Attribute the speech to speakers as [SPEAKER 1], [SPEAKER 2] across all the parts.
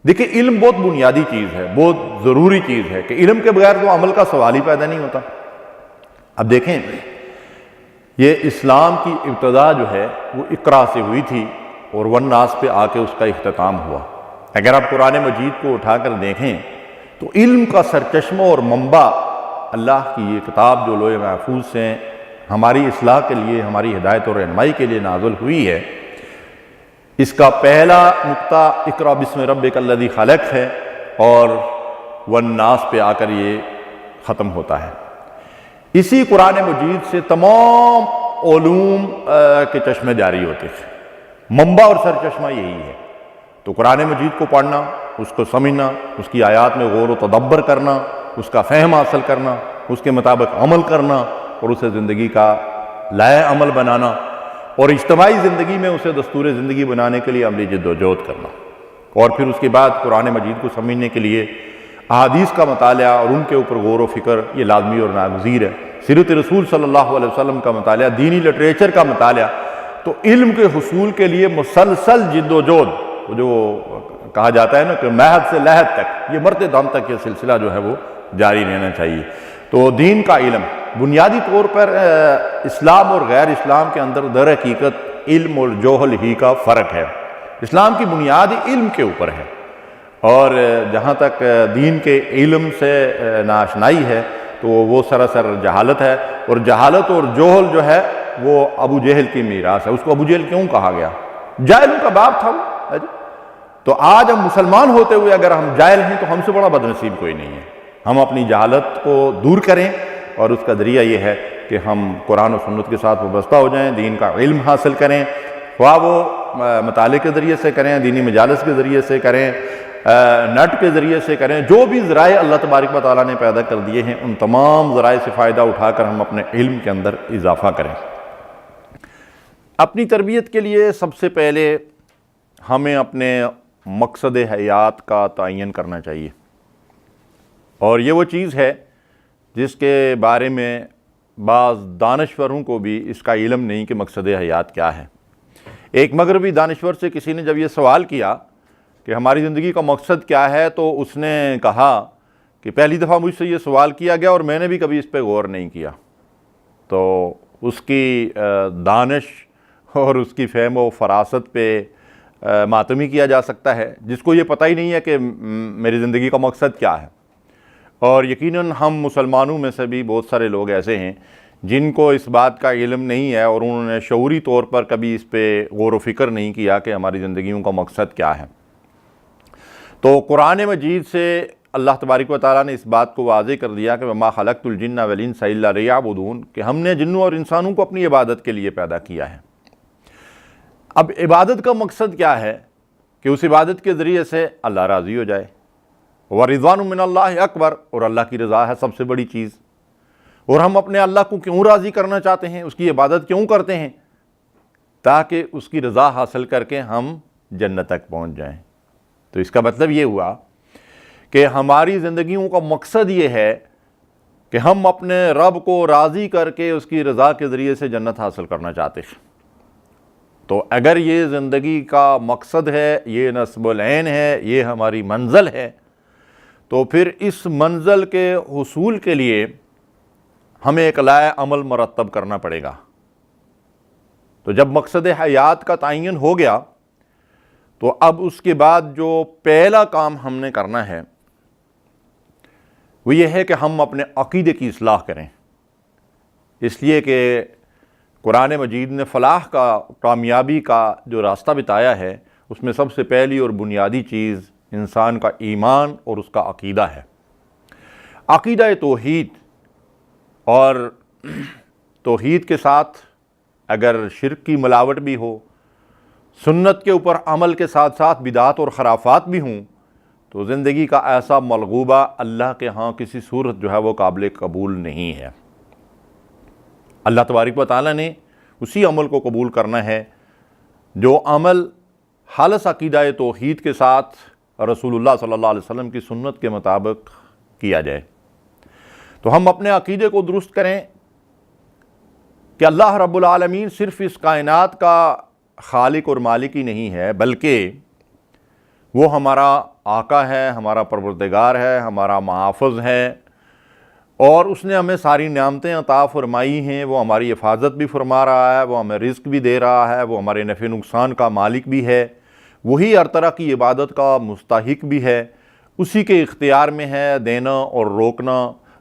[SPEAKER 1] دیکھیں علم بہت بنیادی چیز ہے، بہت ضروری چیز ہے کہ علم کے بغیر تو عمل کا سوال ہی پیدا نہیں ہوتا۔ اب دیکھیں یہ اسلام کی ابتدا جو ہے وہ اقرا سے ہوئی تھی اور والناس پہ آ کے اس کا اختتام ہوا۔ اگر آپ قرآن مجید کو اٹھا کر دیکھیں تو علم کا سرچشمہ اور منبع اللہ کی یہ کتاب جو لوح محفوظ سے ہماری اصلاح کے لیے، ہماری ہدایت اور رہنمائی کے لیے نازل ہوئی ہے، اس کا پہلا نقطہ اقرا بسم ربک الذی خلق ہے اور والناس پہ آ کر یہ ختم ہوتا ہے۔ اسی قرآن مجید سے تمام علوم کے چشمے جاری ہوتے ہیں، منبع اور سرچشمہ یہی ہے۔ تو قرآن مجید کو پڑھنا، اس کو سمجھنا، اس کی آیات میں غور و تدبر کرنا، اس کا فہم حاصل کرنا، اس کے مطابق عمل کرنا اور اسے زندگی کا لائق عمل بنانا اور اجتماعی زندگی میں اسے دستور زندگی بنانے کے لیے عملی جد و جہد کرنا، اور پھر اس کے بعد قرآن مجید کو سمجھنے کے لیے احادیث کا مطالعہ اور ان کے اوپر غور و فکر یہ لازمی اور ناگزیر ہے۔ سیرت رسول صلی اللہ علیہ وسلم کا مطالعہ، دینی لٹریچر کا مطالعہ، تو علم کے حصول کے لیے مسلسل جد و جہد، جو کہا جاتا ہے نا کہ مہد سے لحد تک، یہ مرتے دم تک یہ سلسلہ جو ہے وہ جاری رہنا چاہیے۔ تو دین کا علم بنیادی طور پر اسلام اور غیر اسلام کے اندر در حقیقت علم اور جوہل ہی کا فرق ہے۔ اسلام کی بنیاد علم کے اوپر ہے، اور جہاں تک دین کے علم سے ناآشنائی ہے تو وہ سراسر جہالت ہے، اور جہالت اور جوہل جو ہے وہ ابو جہل کی میراث ہے۔ اس کو ابو جہل کیوں کہا گیا؟ جاہلوں کا باپ تھا وہ۔ تو آج ہم مسلمان ہوتے ہوئے اگر ہم جاہل ہیں تو ہم سے بڑا بدنصیب کوئی نہیں ہے۔ ہم اپنی جہالت کو دور کریں، اور اس کا ذریعہ یہ ہے کہ ہم قرآن و سنت کے ساتھ وابستہ ہو جائیں، دین کا علم حاصل کریں، خواہ وہ مطالعے کے ذریعے سے کریں، دینی مجالس کے ذریعے سے کریں، نیٹ کے ذریعے سے کریں، جو بھی ذرائع اللہ تبارک و تعالیٰ نے پیدا کر دیے ہیں ان تمام ذرائع سے فائدہ اٹھا کر ہم اپنے علم کے اندر اضافہ کریں۔ اپنی تربیت کے لیے سب سے پہلے ہمیں اپنے مقصد حیات کا تعین کرنا چاہیے، اور یہ وہ چیز ہے جس کے بارے میں بعض دانشوروں کو بھی اس کا علم نہیں کہ مقصد حیات کیا ہے۔ ایک مغربی دانشور سے کسی نے جب یہ سوال کیا کہ ہماری زندگی کا مقصد کیا ہے، تو اس نے کہا کہ پہلی دفعہ مجھ سے یہ سوال کیا گیا اور میں نے بھی کبھی اس پہ غور نہیں کیا۔ تو اس کی دانش اور اس کی فہم و فراست پہ ماتمی کیا جا سکتا ہے جس کو یہ پتہ ہی نہیں ہے کہ میری زندگی کا مقصد کیا ہے۔ اور یقیناً ہم مسلمانوں میں سے بھی بہت سارے لوگ ایسے ہیں جن کو اس بات کا علم نہیں ہے، اور انہوں نے شعوری طور پر کبھی اس پہ غور و فکر نہیں کیا کہ ہماری زندگیوں کا مقصد کیا ہے۔ تو قرآن مجید سے اللہ تبارک و تعالیٰ نے اس بات کو واضح کر دیا کہ وَمَا خَلَقْتُ الْجِنَّ وَالْإِنسَ إِلَّا لِيَعْبُدُونَ، کہ ہم نے جنوں اور انسانوں کو اپنی عبادت کے لیے پیدا کیا ہے۔ اب عبادت کا مقصد کیا ہے؟ کہ اس عبادت کے ذریعے سے اللہ راضی ہو جائے، وَرِضْوَانٌ مِّنَ اللَّهِ اکبر، اور اللہ کی رضا ہے سب سے بڑی چیز۔ اور ہم اپنے اللہ کو کیوں راضی کرنا چاہتے ہیں، اس کی عبادت کیوں کرتے ہیں؟ تاکہ اس کی رضا حاصل کر کے ہم جنت تک پہنچ جائیں۔ تو اس کا مطلب یہ ہوا کہ ہماری زندگیوں کا مقصد یہ ہے کہ ہم اپنے رب کو راضی کر کے اس کی رضا کے ذریعے سے جنت حاصل کرنا چاہتے ہیں۔ تو اگر یہ زندگی کا مقصد ہے، یہ نصب العین ہے، یہ ہماری منزل ہے، تو پھر اس منزل کے حصول کے لیے ہمیں ایک لائق عمل مرتب کرنا پڑے گا۔ تو جب مقصد حیات کا تعین ہو گیا تو اب اس کے بعد جو پہلا کام ہم نے کرنا ہے وہ یہ ہے کہ ہم اپنے عقیدے کی اصلاح کریں، اس لیے کہ قرآن مجید نے فلاح کا، کامیابی کا جو راستہ بتایا ہے اس میں سب سے پہلی اور بنیادی چیز انسان کا ایمان اور اس کا عقیدہ ہے۔ عقیدہ توحید، اور توحید کے ساتھ اگر شرک کی ملاوٹ بھی ہو، سنت کے اوپر عمل کے ساتھ ساتھ بدعات اور خرافات بھی ہوں، تو زندگی کا ایسا ملغوبہ اللہ کے ہاں کسی صورت جو ہے وہ قابل قبول نہیں ہے۔ اللہ تبارک و تعالیٰ نے اسی عمل کو قبول کرنا ہے جو عمل خالص عقیدہ توحید کے ساتھ رسول اللہ صلی اللہ علیہ وسلم کی سنت کے مطابق کیا جائے۔ تو ہم اپنے عقیدے کو درست کریں کہ اللہ رب العالمین صرف اس کائنات کا خالق اور مالک ہی نہیں ہے، بلکہ وہ ہمارا آقا ہے، ہمارا پروردگار ہے، ہمارا محافظ ہے، اور اس نے ہمیں ساری نعمتیں عطا فرمائی ہیں، وہ ہماری حفاظت بھی فرما رہا ہے، وہ ہمیں رزق بھی دے رہا ہے، وہ ہمارے نفع نقصان کا مالک بھی ہے، وہی ہر طرح کی عبادت کا مستحق بھی ہے، اسی کے اختیار میں ہے دینا اور روکنا،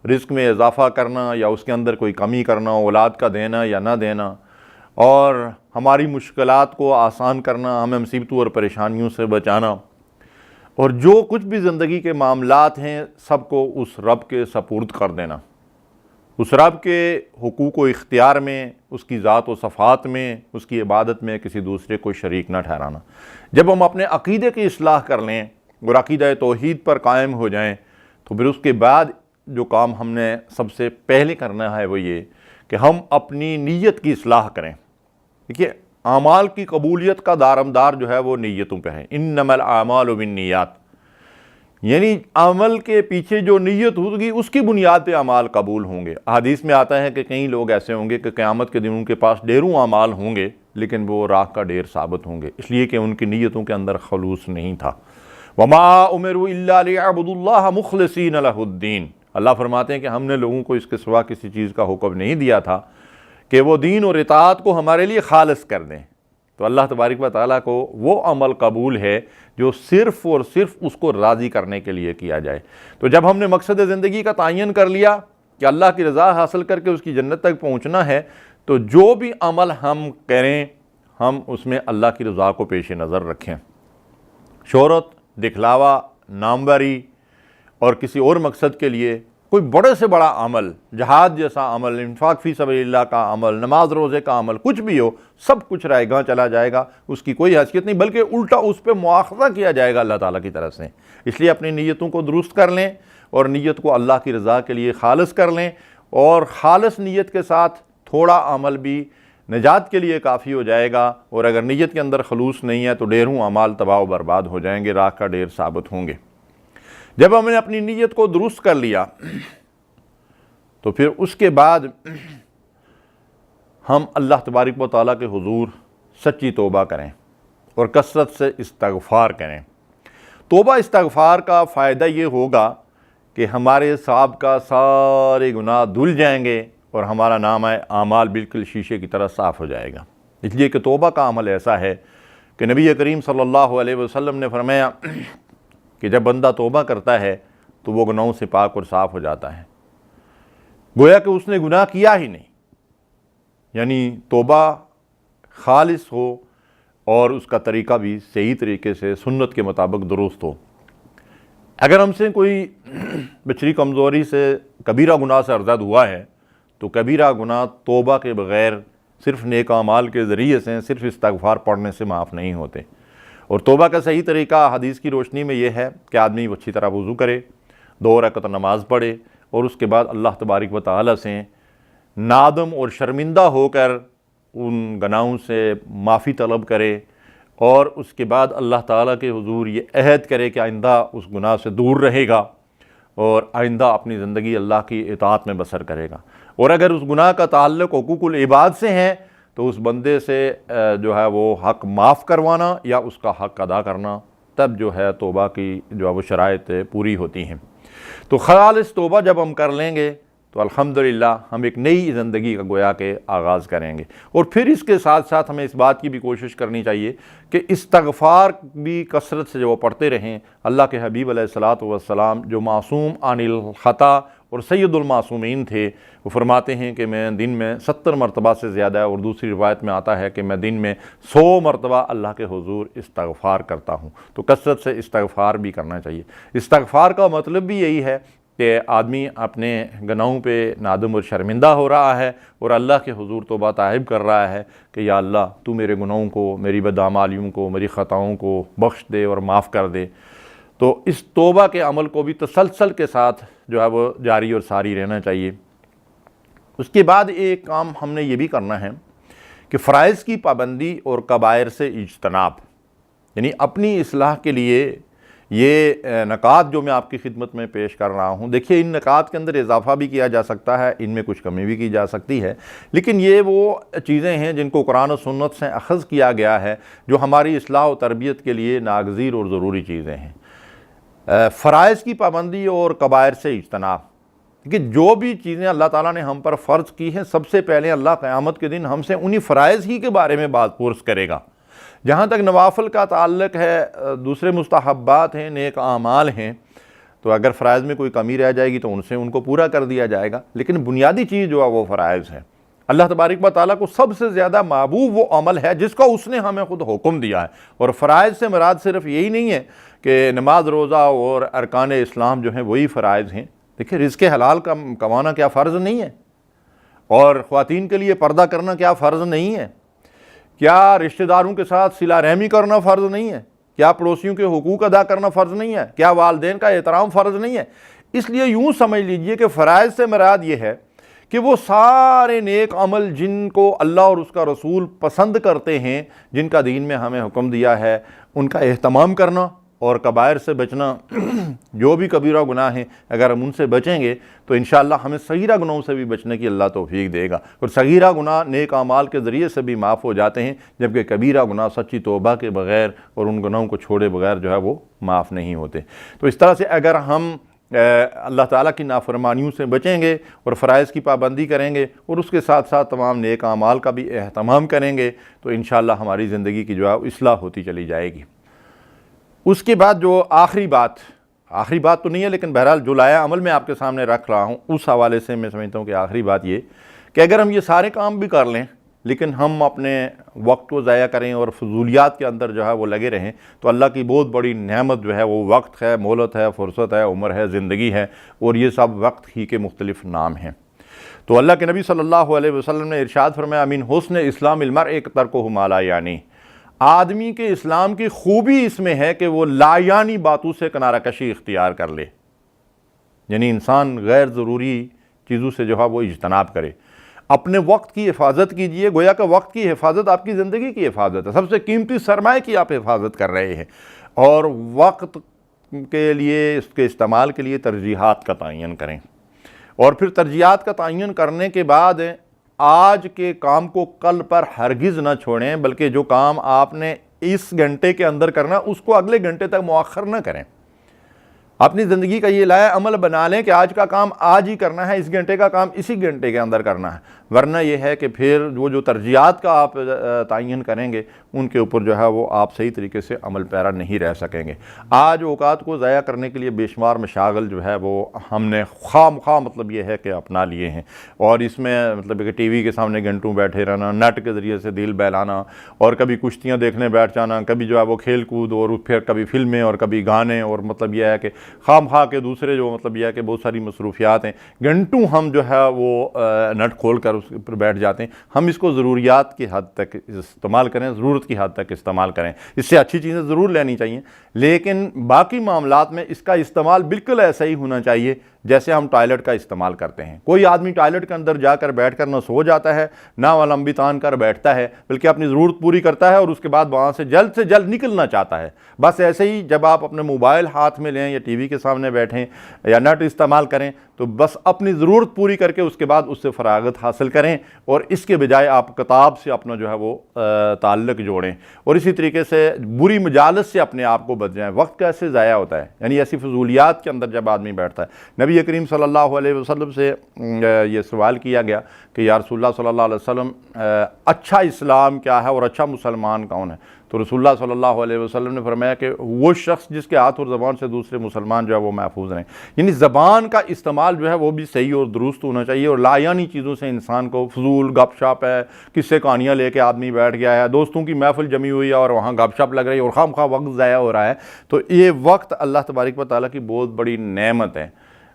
[SPEAKER 1] رزق میں اضافہ کرنا یا اس کے اندر کوئی کمی کرنا، اولاد کا دینا یا نہ دینا، اور ہماری مشکلات کو آسان کرنا، ہمیں مصیبتوں اور پریشانیوں سے بچانا، اور جو کچھ بھی زندگی کے معاملات ہیں سب کو اس رب کے سپرد کر دینا، اس رب کے حقوق و اختیار میں، اس کی ذات و صفات میں، اس کی عبادت میں کسی دوسرے کو شریک نہ ٹھہرانا۔ جب ہم اپنے عقیدے کی اصلاح کر لیں اور عقیدہ توحید پر قائم ہو جائیں تو پھر اس کے بعد جو کام ہم نے سب سے پہلے کرنا ہے وہ یہ کہ ہم اپنی نیت کی اصلاح کریں۔ دیکھیے، اعمال کی قبولیت کا دارمدار جو ہے وہ نیتوں پہ ہے، انما الاعمال بالنیات، یعنی عمل کے پیچھے جو نیت ہوگی اس کی بنیاد پہ اعمال قبول ہوں گے۔ حدیث میں آتا ہے کہ کئی لوگ ایسے ہوں گے کہ قیامت کے دن ان کے پاس ڈھیروں اعمال ہوں گے لیکن وہ راکھ کا ڈھیر ثابت ہوں گے، اس لیے کہ ان کی نیتوں کے اندر خلوص نہیں تھا۔ وَمَا أُمِرُوا إِلَّا لِيَعْبُدُوا اللَّهَ مُخْلِصِينَ لَهُ الدِّينَ، اللہ فرماتے ہیں کہ ہم نے لوگوں کو اس کے سوا کسی چیز کا حکم نہیں دیا تھا کہ وہ دین اور اطاعت کو ہمارے لیے خالص کر دیں۔ تو اللہ تبارک و تعالیٰ کو وہ عمل قبول ہے جو صرف اور صرف اس کو راضی کرنے کے لیے کیا جائے۔ تو جب ہم نے مقصد زندگی کا تعین کر لیا کہ اللہ کی رضا حاصل کر کے اس کی جنت تک پہنچنا ہے، تو جو بھی عمل ہم کریں ہم اس میں اللہ کی رضا کو پیش نظر رکھیں۔ شہرت، دکھلاوا، ناموری اور کسی اور مقصد کے لیے کوئی بڑے سے بڑا عمل، جہاد جیسا عمل، انفاق فی سبیل اللہ کا عمل، نماز روزے کا عمل، کچھ بھی ہو، سب کچھ رائے گاں چلا جائے گا، اس کی کوئی حیثیت نہیں، بلکہ الٹا اس پہ مواخذہ کیا جائے گا اللہ تعالیٰ کی طرف سے۔ اس لیے اپنی نیتوں کو درست کر لیں اور نیت کو اللہ کی رضا کے لیے خالص کر لیں، اور خالص نیت کے ساتھ تھوڑا عمل بھی نجات کے لیے کافی ہو جائے گا، اور اگر نیت کے اندر خلوص نہیں ہے تو ڈھیروں اعمال تباہ و برباد ہو جائیں گے، راکھ کا ڈھیر ثابت ہوں گے۔ جب ہم نے اپنی نیت کو درست کر لیا تو پھر اس کے بعد ہم اللہ تبارک و تعالیٰ کے حضور سچی توبہ کریں اور کثرت سے استغفار کریں۔ توبہ استغفار کا فائدہ یہ ہوگا کہ ہمارے سابقہ سارے گناہ دھل جائیں گے اور ہمارا نامہ اعمال بالکل شیشے کی طرح صاف ہو جائے گا۔ اس لیے کہ توبہ کا عمل ایسا ہے کہ نبی کریم صلی اللہ علیہ وسلم نے فرمایا کہ جب بندہ توبہ کرتا ہے تو وہ گناہوں سے پاک اور صاف ہو جاتا ہے، گویا کہ اس نے گناہ کیا ہی نہیں، یعنی توبہ خالص ہو اور اس کا طریقہ بھی صحیح طریقے سے سنت کے مطابق درست ہو۔ اگر ہم سے کوئی بچری کمزوری سے کبیرہ گناہ سے ارزد ہوا ہے تو کبیرہ گناہ توبہ کے بغیر صرف نیک اعمال کے ذریعے سے، صرف استغفار پڑھنے سے معاف نہیں ہوتے۔ اور توبہ کا صحیح طریقہ حدیث کی روشنی میں یہ ہے کہ آدمی اچھی طرح وضو کرے، 2 رکعت نماز پڑھے، اور اس کے بعد اللہ تبارک و تعالیٰ سے نادم اور شرمندہ ہو کر ان گناہوں سے معافی طلب کرے، اور اس کے بعد اللہ تعالیٰ کے حضور یہ عہد کرے کہ آئندہ اس گناہ سے دور رہے گا اور آئندہ اپنی زندگی اللہ کی اطاعت میں بسر کرے گا۔ اور اگر اس گناہ کا تعلق حقوق العباد سے ہے تو اس بندے سے جو ہے وہ حق معاف کروانا یا اس کا حق ادا کرنا، تب جو ہے توبہ کی جو ہے وہ شرائط پوری ہوتی ہیں۔ تو خالص توبہ جب ہم کر لیں گے تو الحمدللہ ہم ایک نئی زندگی کا گویا کے آغاز کریں گے۔ اور پھر اس کے ساتھ ساتھ ہمیں اس بات کی بھی کوشش کرنی چاہیے کہ استغفار بھی کثرت سے جو پڑھتے رہیں۔ اللہ کے حبیب علیہ الصلاۃ والسلام جو معصوم عن الخطا اور سید المعصومین تھے، وہ فرماتے ہیں کہ میں دن میں 70 مرتبہ سے زیادہ، اور دوسری روایت میں آتا ہے کہ میں دن میں 100 مرتبہ اللہ کے حضور استغفار کرتا ہوں۔ تو کثرت سے استغفار بھی کرنا چاہیے۔ استغفار کا مطلب بھی یہی ہے کہ آدمی اپنے گناہوں پہ نادم اور شرمندہ ہو رہا ہے اور اللہ کے حضور توبہ طائب کر رہا ہے کہ یا اللہ تو میرے گناہوں کو، میری بدعمالیوں کو، میری خطاؤں کو بخش دے اور معاف کر دے۔ تو اس توبہ کے عمل کو بھی تسلسل کے ساتھ جو ہے وہ جاری اور ساری رہنا چاہیے۔ اس کے بعد ایک کام ہم نے یہ بھی کرنا ہے کہ فرائض کی پابندی اور کبائر سے اجتناب، یعنی اپنی اصلاح کے لیے یہ نکات جو میں آپ کی خدمت میں پیش کر رہا ہوں، دیکھیے ان نکات کے اندر اضافہ بھی کیا جا سکتا ہے، ان میں کچھ کمی بھی کی جا سکتی ہے، لیکن یہ وہ چیزیں ہیں جن کو قرآن و سنت سے اخذ کیا گیا ہے، جو ہماری اصلاح و تربیت کے لیے ناگزیر اور ضروری چیزیں ہیں۔ فرائض کی پابندی اور کبائر سے اجتناب، کہ جو بھی چیزیں اللہ تعالیٰ نے ہم پر فرض کی ہیں، سب سے پہلے اللہ قیامت کے دن ہم سے انہی فرائض ہی کے بارے میں بات پرس کرے گا۔ جہاں تک نوافل کا تعلق ہے، دوسرے مستحبات ہیں، نیک اعمال ہیں، تو اگر فرائض میں کوئی کمی رہ جائے گی تو ان کو پورا کر دیا جائے گا، لیکن بنیادی چیز جو ہے وہ فرائض ہے۔ اللہ تبارک و تعالیٰ کو سب سے زیادہ محبوب وہ عمل ہے جس کو اس نے ہمیں خود حکم دیا ہے، اور فرائض سے مراد صرف یہی نہیں ہے کہ نماز، روزہ اور ارکان اسلام جو ہیں وہی فرائض ہیں۔ دیکھیں رزق حلال کا کمانا کیا فرض نہیں ہے؟ اور خواتین کے لیے پردہ کرنا کیا فرض نہیں ہے؟ کیا رشتہ داروں کے ساتھ صلہ رحمی کرنا فرض نہیں ہے؟ کیا پڑوسیوں کے حقوق ادا کرنا فرض نہیں ہے؟ کیا والدین کا احترام فرض نہیں ہے؟ اس لیے یوں سمجھ لیجئے کہ فرائض سے مراد یہ ہے کہ وہ سارے نیک عمل جن کو اللہ اور اس کا رسول پسند کرتے ہیں، جن کا دین میں ہمیں حکم دیا ہے، ان کا اہتمام کرنا اور کبائر سے بچنا۔ جو بھی کبیرہ گناہ ہیں اگر ہم ان سے بچیں گے تو انشاءاللہ ہمیں صغیرہ گناہوں سے بھی بچنے کی اللہ توفیق دے گا، اور صغیرہ گناہ نیک اعمال کے ذریعے سے بھی معاف ہو جاتے ہیں، جبکہ کبیرہ گناہ سچی توبہ کے بغیر اور ان گناہوں کو چھوڑے بغیر جو ہے وہ معاف نہیں ہوتے۔ تو اس طرح سے اگر ہم اللہ تعالیٰ کی نافرمانیوں سے بچیں گے اور فرائض کی پابندی کریں گے اور اس کے ساتھ ساتھ تمام نیک اعمال کا بھی اہتمام کریں گے تو انشاءاللہ ہماری زندگی کی جو ہے اصلاح ہوتی چلی جائے گی۔ اس کے بعد جو آخری بات تو نہیں ہے، لیکن بہرحال جو لایا عمل میں آپ کے سامنے رکھ رہا ہوں، اس حوالے سے میں سمجھتا ہوں کہ آخری بات یہ کہ اگر ہم یہ سارے کام بھی کر لیں لیکن ہم اپنے وقت کو ضائع کریں اور فضولیات کے اندر جو ہے وہ لگے رہیں تو اللہ کی بہت بڑی نعمت جو ہے وہ وقت ہے، مہلت ہے، فرصت ہے، عمر ہے، زندگی ہے، اور یہ سب وقت ہی کے مختلف نام ہیں۔ تو اللہ کے نبی صلی اللہ علیہ وسلم نے ارشاد فرمایا، من حسن اسلام المرء ترکہ ما لا یعنی، آدمی کے اسلام کی خوبی اس میں ہے کہ وہ لا یعنی باتوں سے کنارہ کشی اختیار کر لے، یعنی انسان غیر ضروری چیزوں سے جو ہے وہ اجتناب کرے۔ اپنے وقت کی حفاظت کیجئے، گویا کہ وقت کی حفاظت آپ کی زندگی کی حفاظت ہے، سب سے قیمتی سرمایہ کی آپ حفاظت کر رہے ہیں، اور وقت کے لیے، اس کے استعمال کے لیے ترجیحات کا تعین کریں، اور پھر ترجیحات کا تعین کرنے کے بعد آج کے کام کو کل پر ہرگز نہ چھوڑیں، بلکہ جو کام آپ نے اس گھنٹے کے اندر کرنا اس کو اگلے گھنٹے تک مؤخر نہ کریں۔ اپنی زندگی کا یہ لایا عمل بنا لیں کہ آج کا کام آج ہی کرنا ہے، اس گھنٹے کا کام اسی گھنٹے کے اندر کرنا ہے، ورنہ یہ ہے کہ پھر وہ جو ترجیحات کا آپ تعین کریں گے ان کے اوپر جو ہے وہ آپ صحیح طریقے سے عمل پیرا نہیں رہ سکیں گے۔ آج اوقات کو ضائع کرنے کے لیے بے شمار مشاغل جو ہے وہ ہم نے خواہ مطلب یہ ہے کہ اپنا لیے ہیں، اور اس میں مطلب کہ ٹی وی کے سامنے گھنٹوں بیٹھے رہنا، نیٹ کے ذریعے سے دل بہلانا، اور کبھی کشتیاں دیکھنے بیٹھ جانا، کبھی جو ہے وہ کھیل کود، اور پھر کبھی فلمیں اور کبھی گانے، اور مطلب یہ ہے کہ خواہ کے دوسرے جو مطلب یہ ہے کہ بہت ساری مصروفیات ہیں، گھنٹوں ہم جو ہے وہ نیٹ کھول کر اس پر بیٹھ جاتے ہیں۔ ہم اس کو ضروریات کی حد تک استعمال کریں، ضرورت کی حد تک استعمال کریں، اس سے اچھی چیزیں ضرور لینی چاہیے، لیکن باقی معاملات میں اس کا استعمال بالکل ایسا ہی ہونا چاہیے جیسے ہم ٹوائلٹ کا استعمال کرتے ہیں۔ کوئی آدمی ٹوائلٹ کے اندر جا کر بیٹھ کر نہ سو جاتا ہے، نہ وہ لمبی تان کر بیٹھتا ہے، بلکہ اپنی ضرورت پوری کرتا ہے اور اس کے بعد وہاں سے جلد نکلنا چاہتا ہے۔ بس ایسے ہی جب آپ اپنے موبائل ہاتھ میں لیں یا ٹی وی کے سامنے بیٹھیں یا نیٹ استعمال کریں تو بس اپنی ضرورت پوری کر کے اس کے بعد اس سے فراغت حاصل کریں، اور اس کے بجائے آپ کتاب سے اپنا جو ہے وہ تعلق جوڑیں، اور اسی طریقے سے بری مجالس سے اپنے آپ کو بچ جائیں۔ وقت کیسے ضائع ہوتا ہے، یعنی ایسی فضولیات کے اندر جب آدمی بیٹھتا ہے۔ نبی کریم صلی اللہ علیہ وسلم سے یہ سوال کیا گیا کہ یا رسول اللہ صلی اللہ علیہ وسلم اچھا اسلام کیا ہے اور اچھا مسلمان کون ہے؟ تو رسول اللہ صلی اللہ علیہ وسلم نے فرمایا کہ وہ شخص جس کے ہاتھ اور زبان سے دوسرے مسلمان جو ہے وہ محفوظ رہیں، یعنی زبان کا استعمال جو ہے وہ بھی صحیح اور درست ہونا چاہیے، اور لا یعنی چیزوں سے انسان کو، فضول گپ شپ ہے، قصے کہانیاں لے کے آدمی بیٹھ گیا ہے، دوستوں کی محفل جمی ہوئی ہے اور وہاں گپ شپ لگ رہی ہے اور خواہ وقت ضائع ہو رہا ہے، تو یہ وقت اللہ تبارک و تعالیٰ کی بہت بڑی نعمت ہے،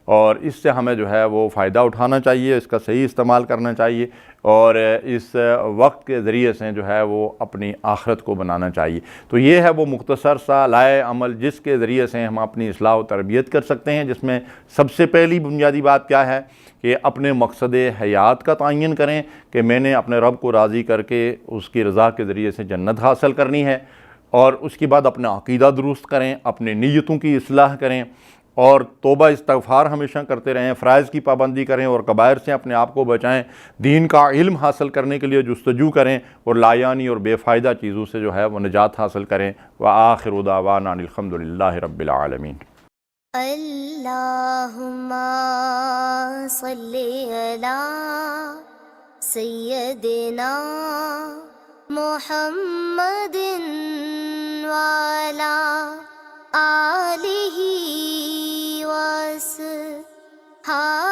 [SPEAKER 1] اور اس سے ہمیں جو ہے وہ فائدہ اٹھانا چاہیے، اس کا صحیح استعمال کرنا چاہیے، اور اس وقت کے ذریعے سے جو ہے وہ اپنی آخرت کو بنانا چاہیے۔ تو یہ ہے وہ مختصر سا لائے عمل جس کے ذریعے سے ہم اپنی اصلاح و تربیت کر سکتے ہیں، جس میں سب سے پہلی بنیادی بات کیا ہے کہ اپنے مقصد حیات کا تعین کریں کہ میں نے اپنے رب کو راضی کر کے اس کی رضا کے ذریعے سے جنت حاصل کرنی ہے۔ اور اس کے بعد اپنا عقیدہ درست کریں، اپنے نیتوں کی اصلاح کریں، اور توبہ استغفار ہمیشہ کرتے رہیں، فرائض کی پابندی کریں اور کبائر سے اپنے آپ کو بچائیں، دین کا علم حاصل کرنے کے لیے جستجو کریں، اور لایانی اور بے فائدہ چیزوں سے جو ہے وہ نجات حاصل کریں۔ وآخر دعوانا ان الحمد للہ رب العالمین۔
[SPEAKER 2] اللہم صلی علی سیدنا محمد وعلی آلہ وصحبہ